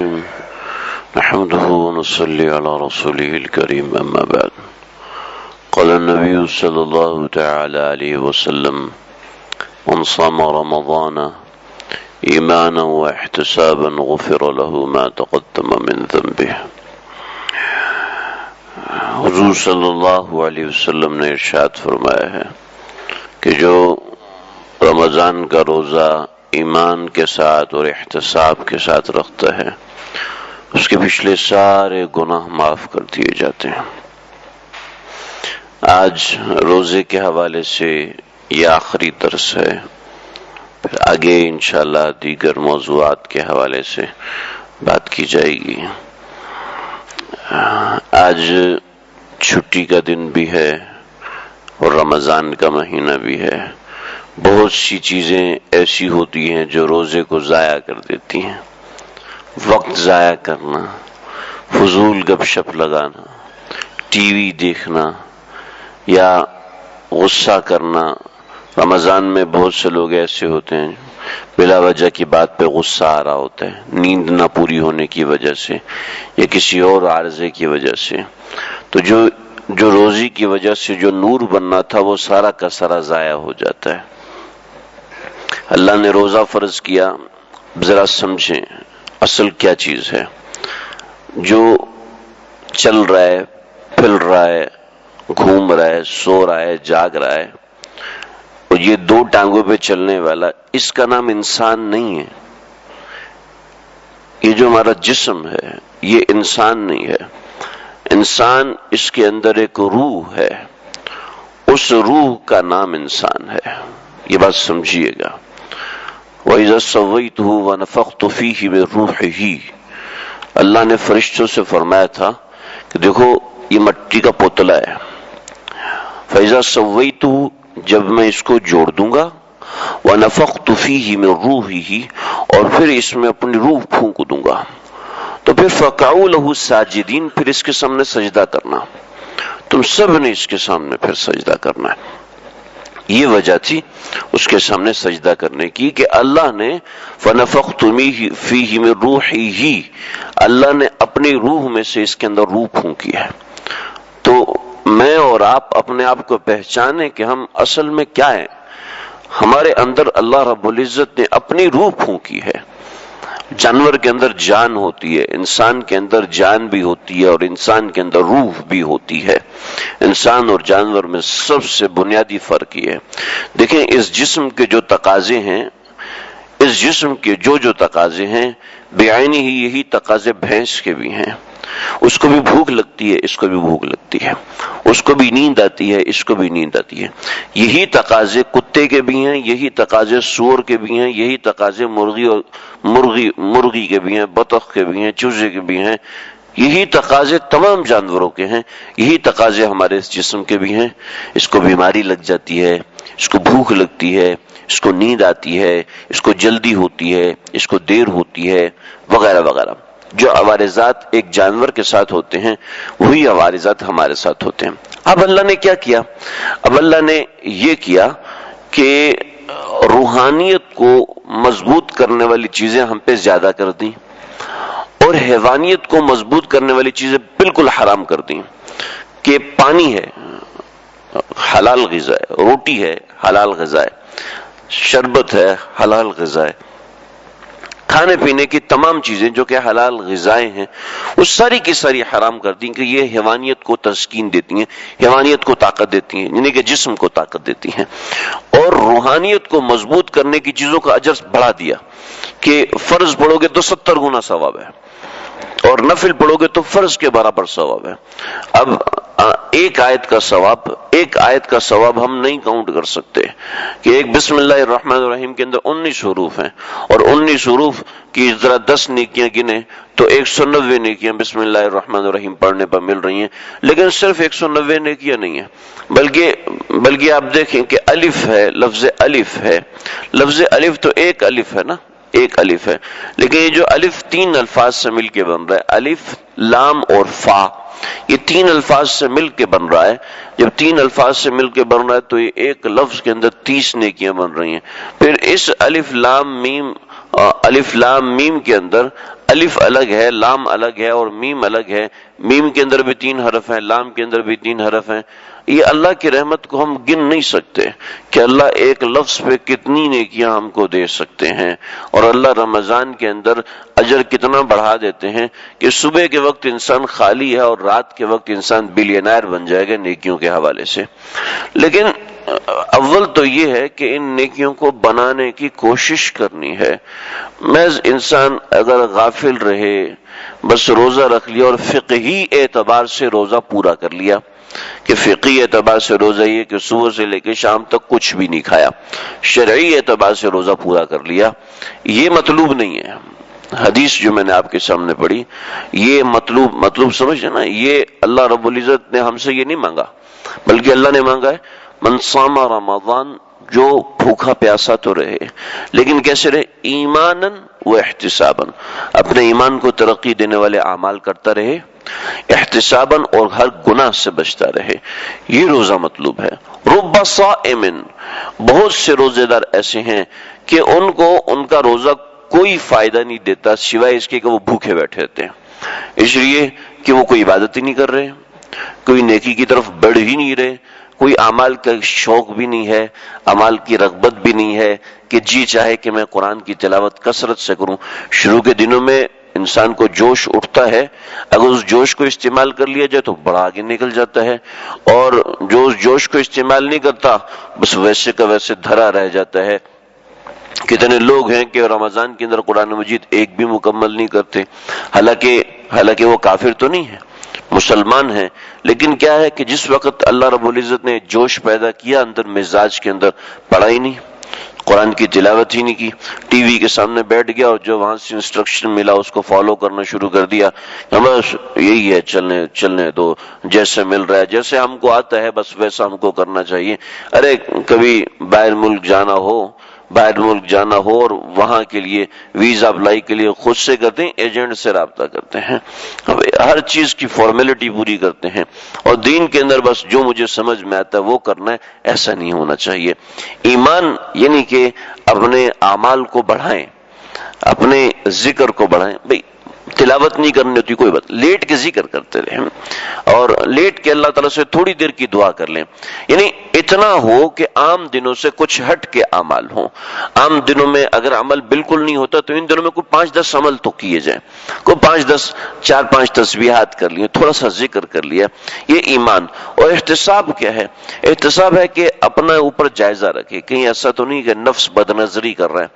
نحمده ونصلي على رسوله الكريم أما بعد قال النبي صلى الله تعالى عليه وسلم من صام رمضان ایمانا واحتسابا غفر له ما تقدم من ذنبه۔ حضور صلی اللہ علیہ وسلم نے ارشاد فرمایا ہے کہ جو رمضان کا روزہ ایمان کے ساتھ اور احتساب کے ساتھ رکھتا ہے اس کے پچھلے سارے گناہ معاف کر دیے جاتے ہیں۔ آج روزے کے حوالے سے یہ آخری درس ہے، پھر آگے انشاءاللہ دیگر موضوعات کے حوالے سے بات کی جائے گی۔ آج چھٹی کا دن بھی ہے اور رمضان کا مہینہ بھی ہے۔ بہت سی چیزیں ایسی ہوتی ہیں جو روزے کو ضائع کر دیتی ہیں۔ وقت ضائع کرنا، فضول گپ شپ لگانا، ٹی وی دیکھنا یا غصہ کرنا۔ رمضان میں بہت سے لوگ ایسے ہوتے ہیں بلا وجہ کی بات پہ غصہ آ رہا ہوتا ہے، نیند نہ پوری ہونے کی وجہ سے یا کسی اور عارضے کی وجہ سے، تو جو روزی کی وجہ سے جو نور بننا تھا وہ سارا کا سارا ضائع ہو جاتا ہے۔ اللہ نے روزہ فرض کیا، ذرا سمجھیں اصل کیا چیز ہے۔ جو چل رہا ہے، پھر رہا ہے، گھوم رہا ہے، سو رہا ہے، جاگ رہا ہے، اور یہ دو ٹانگوں پہ چلنے والا، اس کا نام انسان نہیں ہے۔ یہ جو ہمارا جسم ہے یہ انسان نہیں ہے۔ انسان، اس کے اندر ایک روح ہے، اس روح کا نام انسان ہے۔ یہ بات سمجھیے گا۔ وَإِذَا سَوَّيْتُهُ وَنَفَخْتُ فِيهِ مِن رُوحِهِ، اللہ نے فرشتوں سے فرمایا تھا کہ دیکھو یہ مٹی کا پوتلا ہے، فَإِذَا سَوَّيْتُهُ، جب میں اس کو جوڑ دوں گا، وَنَفَخْتُ فِيهِ مِن رُوحِهِ، اور پھر اس میں اپنی روح پھونک دوں گا، تو پھر فَقَعُوا لَهُ سَاجِدِينَ، پھر اس کے سامنے سجدہ کرنا۔ تم سب نے اس کے سامنے پھر سجدہ کرنا ہے۔ یہ وجہ تھی اس کے سامنے سجدہ کرنے کی کہ اللہ نے فَنَفَخْتُ فِيهِ مِن رُوحِهِ، اللہ نے اپنی روح میں سے اس کے اندر روح پھونکی ہے۔ تو میں اور آپ اپنے آپ کو پہچانے کہ ہم اصل میں کیا ہیں۔ ہمارے اندر اللہ رب العزت نے اپنی روح پھونکی ہے۔ جانور کے اندر جان ہوتی ہے، انسان کے اندر جان بھی ہوتی ہے، اور انسان کے اندر روح بھی ہوتی ہے۔ انسان اور جانور میں سب سے بنیادی فرق یہ ہے۔ دیکھیں اس جسم کے جو تقاضے ہیں، اس جسم کے جو تقاضے ہیں، بعینی ہی یہی تقاضے بھینس کے بھی ہیں۔ اس کو بھی بھوک لگتی ہے، اس کو بھی بھوک لگتی ہے، اس کو بھی نیند آتی ہے، اس کو بھی نیند آتی ہے۔ یہی تقاضے کتے کے بھی ہیں، یہی تقاضے سور کے بھی ہیں، یہی تقاضے مرغی کے بھی ہیں، بطخ کے بھی ہیں، چوزے کے بھی ہیں، یہی تقاضے تمام جانوروں کے ہیں، یہی تقاضے ہمارے اس جسم کے بھی ہیں۔ اس کو بیماری لگ جاتی ہے، اس کو بھوک لگتی ہے، اس کو نیند آتی ہے، اس کو جلدی ہوتی ہے، اس کو دیر ہوتی ہے، وغیرہ وغیرہ۔ جو عوارضات ایک جانور کے ساتھ ہوتے ہیں وہی عوارضات ہمارے ساتھ ہوتے ہیں۔ اب اللہ نے کیا کیا؟ اب اللہ نے یہ کیا کہ روحانیت کو مضبوط کرنے والی چیزیں ہم پہ زیادہ کر دیں، اور حیوانیت کو مضبوط کرنے والی چیزیں بالکل حرام کر دیں۔ کہ پانی ہے، حلال غذا ہے، روٹی ہے، حلال غذا ہے، شربت ہے، حلال غذا ہے، کھانے پینے کی تمام چیزیں جو کہ حلال غذائیں ہیں وہ ساری کی ساری حرام کر دیں کہ یہ حیوانیت کو تسکین دیتی ہیں، حیوانیت کو طاقت دیتی ہیں، یعنی کہ جسم کو طاقت دیتی ہیں۔ اور روحانیت کو مضبوط کرنے کی چیزوں کا اجر بڑھا دیا کہ فرض پڑھو گے تو 70 گنا ثواب ہے، اور نفل پڑھو گے تو فرض کے برابر ثواب ہے۔ اب ایک آیت کا ثواب ہم نہیں کاؤنٹ کر سکتے کہ ایک بسم اللہ الرحمن الرحیم کے اندر 19 حروف ہیں، اور 19 حروف کی ذرا 10 نیکیاں گنے تو 190 نیکیاں بسم اللہ الرحمن الرحیم پڑھنے پر مل رہی ہیں۔ لیکن صرف 190 نیکیاں نہیں ہیں، بلکہ آپ دیکھیں کہ الف ہے، لفظ الف ہے، لفظ الف تو ایک الف ہے نا، ایک الف ہے، لیکن یہ جو الف 3 الفاظ سے مل کے بن رہا ہے، الف، لام اور فا، یہ 3 الفاظ سے مل کے بن رہا ہے۔ جب 3 الفاظ سے مل کے بن رہا ہے تو یہ ایک لفظ کے اندر 30 نیکیاں بن رہی ہیں۔ پھر اس الف لام میم الف لام میم کے اندر الف الگ ہے، لام الگ ہے اور میم الگ ہے، میم کے اندر بھی 3 حرف ہیں، لام کے اندر بھی 3 حرف ہیں. یہ اللہ کی رحمت کو ہم گن نہیں سکتے کہ اللہ ایک لفظ پہ کتنی نیکیاں ہم کو دے سکتے ہیں، اور اللہ رمضان کے اندر اجر کتنا بڑھا دیتے ہیں کہ صبح کے وقت انسان خالی ہے اور رات کے وقت انسان بلینئر بن جائے گا نیکیوں کے حوالے سے. لیکن اول تو یہ ہے کہ ان نیکیوں کو بنانے کی کوشش کرنی ہے. محض انسان اگر غافل رہے، بس روزہ رکھ لیا اور فقہی اعتبار سے روزہ پورا کر لیا، کہ فقہی اعتبار سے روزہ یہ کہ صبح سے لے کے شام تک کچھ بھی نہیں کھایا، شرعی اعتبار سے روزہ پورا کر لیا، یہ مطلوب نہیں ہے. حدیث جو میں نے آپ کے سامنے پڑھی، یہ مطلوب سمجھے نا، یہ اللہ رب العزت نے ہم سے یہ نہیں مانگا، بلکہ اللہ نے مانگا ہے من صام رمضان، جو بھوکا پیاسا تو رہے لیکن کیسے رہے؟ ایماناً و احتساباً، اپنے ایمان کو ترقی دینے والے اعمال کرتا رہے، احتساباً اور ہر گناہ سے بچتا رہے. یہ روزہ مطلوب ہے. رب صائم، بہت سے روزے دار ایسے ہیں کہ ان کا روزہ کوئی فائدہ نہیں دیتا سوائے اس کے کہ وہ بھوکے بیٹھے رہتے ہیں، اس لیے کہ وہ کوئی عبادت ہی نہیں کر رہے، کوئی نیکی کی طرف بڑھ ہی نہیں رہے، کوئی اعمال کا شوق بھی نہیں ہے، اعمال کی رغبت بھی نہیں ہے کہ جی چاہے کہ میں قرآن کی تلاوت کثرت سے کروں. شروع کے دنوں میں انسان کو جوش اٹھتا ہے، اگر اس جوش کو استعمال کر لیا جائے تو بڑا آگے نکل جاتا ہے، اور جو اس جوش کو استعمال نہیں کرتا بس ویسے کا ویسے دھرا رہ جاتا ہے. کتنے لوگ ہیں کہ رمضان کے اندر قرآن مجید ایک بھی مکمل نہیں کرتے، حالانکہ وہ کافر تو نہیں ہے، مسلمان ہیں، لیکن کیا ہے کہ جس وقت اللہ رب العزت نے جوش پیدا کیا اندر مزاج کے اندر، پڑھا ہی نہیں، قرآن کی تلاوت ہی نہیں کی، ٹی وی کے سامنے بیٹھ گیا اور جو وہاں سے انسٹرکشن ملا اس کو فالو کرنا شروع کر دیا، بس یہی ہے، چلنے دو، جیسے مل رہا ہے، جیسے ہم کو آتا ہے بس ویسا ہم کو کرنا چاہیے. ارے کبھی باہر ملک جانا ہو اور وہاں کے لیے ویزا اپلائی کے لیے خود سے کرتے ہیں، ایجنٹ سے رابطہ کرتے ہیں، ہر چیز کی فارمیلٹی پوری کرتے ہیں، اور دین کے اندر بس جو مجھے سمجھ میں آتا ہے وہ کرنا ہے. ایسا نہیں ہونا چاہیے. ایمان یعنی کہ اپنے اعمال کو بڑھائیں، اپنے ذکر کو بڑھائیں. بھئی تلاوت نہیں کرنی ہوتی کوئی بات، لیٹ کے ذکر کرتے رہیں اور لیٹ کے اللہ تعالیٰ سے تھوڑی دیر کی دعا کر لیں. یعنی اتنا ہو کہ عام دنوں سے کچھ ہٹ کے اعمال ہوں. عام دنوں میں اگر عمل بالکل نہیں ہوتا تو ان دنوں میں کوئی 5-10 عمل تو کیے جائیں، کوئی 4-5 تسبیحات کر لیے، تھوڑا سا ذکر کر لیا. یہ ایمان. اور احتساب کیا ہے؟ احتساب ہے کہ اپنا اوپر جائزہ رکھے، کہیں ایسا تو نہیں کہ نفس بد نظری کر رہا ہے،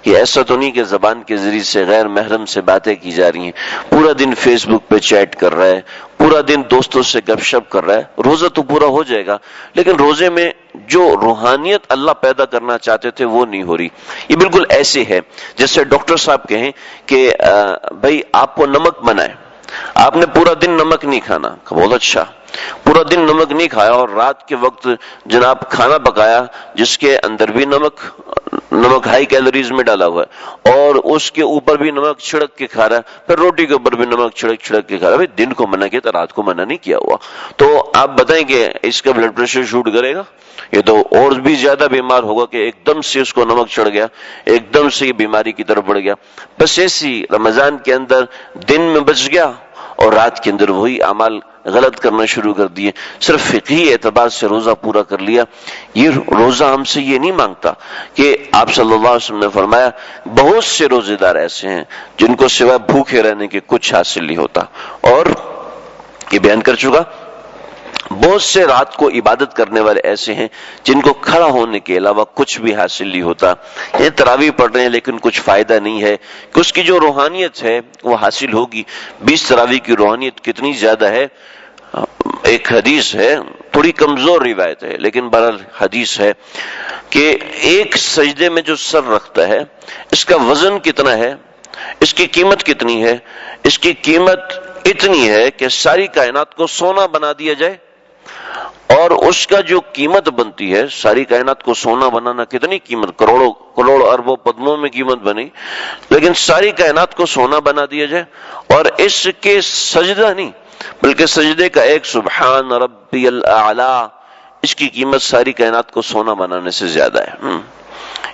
کہ ایسا تو نہیں کہ زبان کے ذریعے سے غیر محرم سے باتیں کی جا رہی ہیں، پورا دن فیس بک پہ چیٹ کر رہا ہے، پورا دن دوستوں سے گپ شپ کر رہا ہے. روزہ تو پورا ہو جائے گا لیکن روزے میں جو روحانیت اللہ پیدا کرنا چاہتے تھے وہ نہیں ہو رہی. یہ بالکل ایسے ہے جیسے ڈاکٹر صاحب کہیں کہ بھائی آپ کو نمک منع ہے، آپ نے پورا دن نمک نہیں کھانا. بہت اچھا، پورا دن نمک نہیں کھایا اور رات کے وقت جناب کھانا پکایا جس کے اندر بھی نمک ہائی کیلوریز میں ڈالا ہوا ہے اور اس کے اوپر بھی نمک چھڑک کے کھا رہا ہے، پھر روٹی کے اوپر بھی نمک چھڑک کے کھا رہا ہے. دن کو منع کیا تھا، رات کو منع نہیں کیا ہوا. تو آپ بتائیں کہ اس کا بلڈ پریشر شوٹ کرے گا؟ یہ تو اور بھی زیادہ بیمار ہوگا کہ ایک دم سے اس کو نمک چڑھ گیا، ایک دم سے یہ بیماری کی طرف بڑھ گیا. بس ایسی رمضان کے اندر دن میں بچ گیا اور رات کے اندر وہی اعمال غلط کرنا شروع کر دیے. صرف فقہی اعتبار سے روزہ پورا کر لیا. یہ روزہ ہم سے یہ نہیں مانگتا کہ آپ صلی اللہ علیہ وسلم نے فرمایا بہت سے روزے دار ایسے ہیں جن کو سوائے بھوکے رہنے کے کچھ حاصل نہیں ہوتا. اور یہ بیان کر چکا، بہت سے رات کو عبادت کرنے والے ایسے ہیں جن کو کھڑا ہونے کے علاوہ کچھ بھی حاصل نہیں ہوتا. یہ تراویح پڑھ رہے ہیں لیکن کچھ فائدہ نہیں ہے کہ اس کی جو روحانیت ہے وہ حاصل ہوگی. 20 تراویح کی روحانیت کتنی زیادہ ہے. ایک حدیث ہے، تھوڑی کمزور روایت ہے لیکن بہرحال حدیث ہے کہ ایک سجدے میں جو سر رکھتا ہے اس کا وزن کتنا ہے، اس کی قیمت کتنی ہے؟ اس کی قیمت اتنی ہے کہ ساری کائنات کو سونا بنا دیا جائے. اور اس کا جو قیمت بنتی ہے، ساری کائنات کو سونا بنانا کتنی قیمت، کروڑ اربوں پدموں میں قیمت بنی، لیکن ساری کائنات کو سونا بنا دیا جائے اور اس کے سجدہ نہیں بلکہ سجدے کا ایک سبحان ربی الاعلی، اس کی قیمت ساری کائنات کو سونا بنانے سے زیادہ ہے.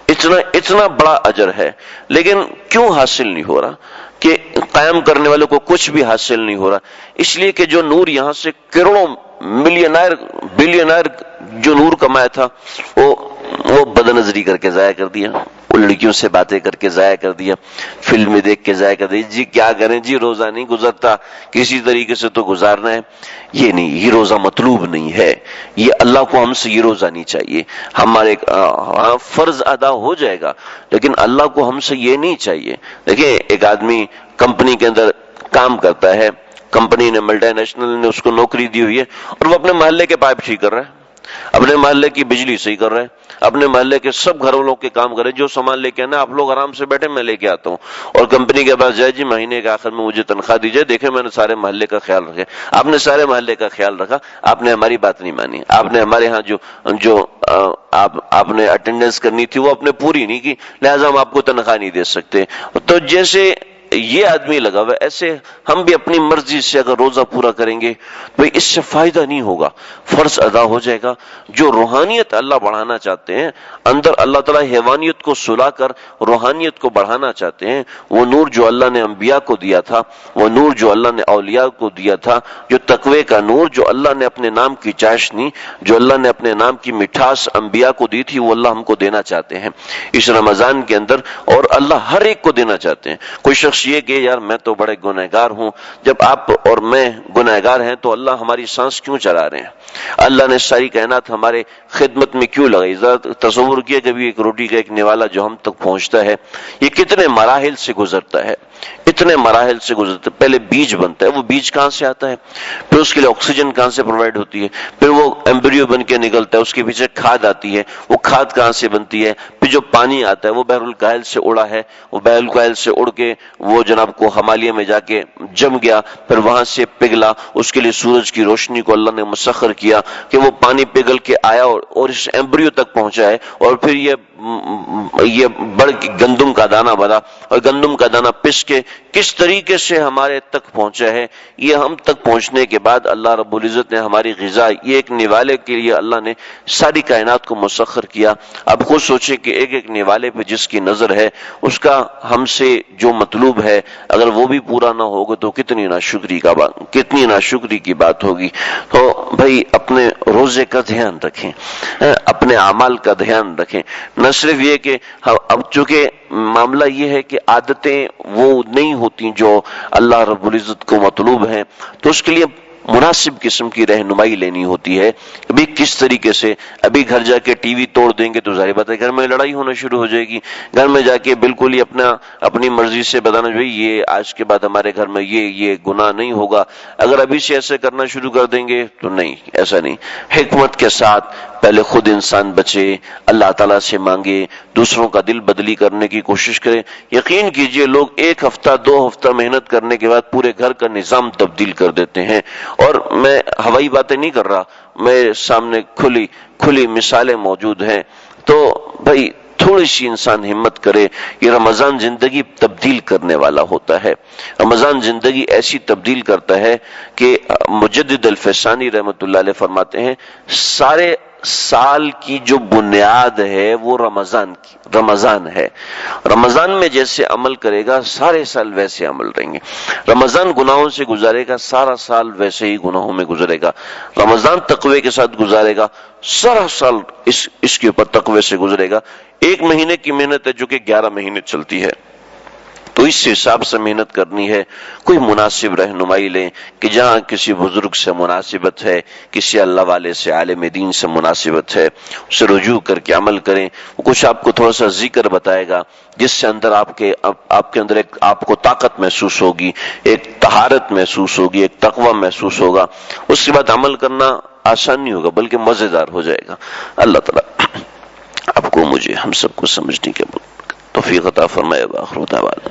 اتنا بڑا اجر ہے، لیکن کیوں حاصل نہیں ہو رہا؟ کہ قائم کرنے والوں کو کچھ بھی حاصل نہیں ہو رہا، اس لیے کہ جو نور یہاں سے کروڑوں ملینائر بلینائر جو نور کمایا تھا وہ بدنظری کر کے ضائع کر دیا، وہ لڑکیوں سے باتیں کر کے ضائع کر دیا، فلمیں دیکھ کے ضائع کر دیا، جی کیا کریں جی روزہ نہیں گزرتا، کسی طریقے سے تو گزارنا ہے۔ یہ نہیں، یہ روزہ مطلوب نہیں ہے، یہ اللہ کو ہم سے یہ روزہ نہیں چاہیے۔ ہمارے فرض ادا ہو جائے گا، لیکن اللہ کو ہم سے یہ نہیں چاہیے۔ دیکھیں ایک آدمی کمپنی کے اندر کام کرتا ہے، کمپنی نے ملٹی نیشنل نے اس کو نوکری دی ہوئی ہے، اور وہ اپنے محلے کے پائپ ٹھیک کر رہا ہے، اپنے محلے کی بجلی صحیح کر رہا ہے، اپنے محلے کے سب گھر والوں کے کام کرے، جو سامان لے کے آنا آپ لوگ آرام سے بیٹھے میں لے کے آتا ہوں، اور کمپنی کے پاس جائے جی مہینے کے آخر میں مجھے تنخواہ دیجیے، دیکھیں میں نے سارے محلے کا خیال رکھا۔ آپ نے سارے محلے کا خیال رکھا، آپ نے ہماری بات نہیں مانی، آپ نے ہمارے ہاں جو آپ نے اٹینڈنس کرنی تھی وہ آپ نے پوری نہیں کی، لہٰذا ہم آپ کو تنخواہ نہیں دے سکتے۔ تو جیسے یہ آدمی لگا ہوا، ایسے ہم بھی اپنی مرضی سے اگر روزہ پورا کریں گے تو اس سے فائدہ نہیں ہوگا، فرض ادا ہو جائے گا۔ جو روحانیت اللہ بڑھانا چاہتے ہیں، اندر اللہ تعالیٰ حیوانیت کو سلا کر روحانیت کو بڑھانا چاہتے ہیں، وہ نور جو اللہ نے انبیاء کو دیا تھا، وہ نور جو اللہ نے اولیاء کو دیا تھا، جو تقوی کا نور جو اللہ نے اپنے نام کی چاشنی، جو اللہ نے اپنے نام کی مٹھاس انبیاء کو دی تھی، وہ اللہ ہم کو دینا چاہتے ہیں اس رمضان کے اندر، اور اللہ ہر ایک کو دینا چاہتے ہیں۔ کوئی شخص یہ کہ یار میں تو بڑے گنہگار ہوں، جب آپ اور میں گنہگار ہیں تو اللہ ہماری سانس کیوں چلا رہے ہیں؟ اللہ نے ساری کائنات ہمارے خدمت میں کیوں لگائی؟ ذرا تصور کیا کبھی ایک روٹی کا ایک نوالا جو ہم تک پہنچتا ہے، یہ کتنے مراحل سے گزرتا ہے، اتنے مراحل سے گزرتا ہے۔ پہلے بیج بنتا ہے، وہ بیج کہاں سے آتا ہے؟ پھر اس کے لیے آکسیجن کہاں سے پرووائڈ ہوتی ہے؟ پھر وہ ایمبریو بن کے نکلتا ہے، اس کے پیچھے کھاد آتی ہے، وہ کھاد کہاں سے بنتی ہے؟ پھر جو پانی آتا ہے وہ بحر الکاہل سے اڑا ہے، وہ بحر الکاہل سے اڑ کے وہ جناب کو ہمالیہ میں جا کے جم گیا، پھر وہاں سے پگھلا، اس کے لیے سورج کی روشنی کو اللہ نے مسخر کیا کہ وہ پانی پگھل کے آیا اور اس ایمبریو تک پہنچا ہے، اور پھر یہ بڑھ کے گندم کا دانہ بنا، اور گندم کا دانہ پس کے کس طریقے سے ہمارے تک پہنچا ہے۔ یہ ہم تک پہنچنے کے بعد اللہ رب العزت نے ہماری غذا، یہ ایک نوالے کے لیے اللہ نے ساری کائنات کو مسخر کیا۔ اب خود سوچیں کہ ایک ایک نوالے پہ جس کی نظر ہے، اس کا ہم سے جو مطلوب ہے اگر وہ بھی پورا نہ ہوگا تو کتنی ناشکری کی بات ہوگی۔ تو بھائی اپنے روزے کا دھیان رکھیں، اپنے اعمال کا دھیان رکھیں، نہ صرف یہ کہ اب چونکہ معاملہ یہ ہے کہ عادتیں وہ نہیں ہوتی جو اللہ رب العزت کو مطلوب ہیں، تو اس کے لیے مناسب قسم کی رہنمائی لینی ہوتی ہے۔ ابھی کس طریقے سے ابھی گھر جا کے ٹی وی توڑ دیں گے تو ظاہر بات ہے گھر میں لڑائی ہونا شروع ہو جائے گی، گھر میں جا کے بالکل ہی اپنی مرضی سے بتانا جو یہ آج کے بعد ہمارے گھر میں یہ گناہ نہیں ہوگا، اگر ابھی سے ایسے کرنا شروع کر دیں گے تو نہیں، ایسا نہیں۔ حکمت کے ساتھ پہلے خود انسان بچے، اللہ تعالیٰ سے مانگے، دوسروں کا دل بدلی کرنے کی کوشش کرے۔ یقین کیجئے لوگ ایک ہفتہ 2 ہفتہ محنت کرنے کے بعد پورے گھر کا نظام تبدیل کر دیتے ہیں، اور میں ہوائی باتیں نہیں کر رہا، میرے سامنے کھلی مثالیں موجود ہیں۔ تو بھائی تھوڑی سی انسان ہمت کرے، یہ رمضان زندگی تبدیل کرنے والا ہوتا ہے۔ رمضان زندگی ایسی تبدیل کرتا ہے کہ مجدد الفسانی رحمۃ اللہ علیہ فرماتے ہیں سارے سال کی جو بنیاد ہے وہ رمضان ہے۔ رمضان میں جیسے عمل کرے گا سارے سال ویسے عمل رہیں گے۔ رمضان گناہوں سے گزارے گا سارا سال ویسے ہی گناہوں میں گزرے گا۔ رمضان تقوی کے ساتھ گزارے گا سارا سال اس کے اوپر تقوی سے گزرے گا۔ 1 مہینے کی محنت ہے جو کہ 11 مہینے چلتی ہے، تو اس حساب سے محنت کرنی ہے۔ کوئی مناسب رہنمائی لیں کہ جہاں کسی بزرگ سے مناسبت ہے، کسی اللہ والے سے عالم دین سے مناسبت ہے، اسے رجوع کر کے عمل کریں۔ کچھ آپ کو تھوڑا سا ذکر بتائے گا جس سے اندر آپ کے اندر آپ کو طاقت محسوس ہوگی، ایک طہارت محسوس ہوگی، ایک تقوی محسوس ہوگا۔ اس کے بعد عمل کرنا آسان نہیں ہوگا بلکہ مزیدار ہو جائے گا۔ اللہ تعالیٰ آپ کو مجھے ہم سب کو سمجھنے کے توفیق عطا فرمائے۔ وآخر دعوانا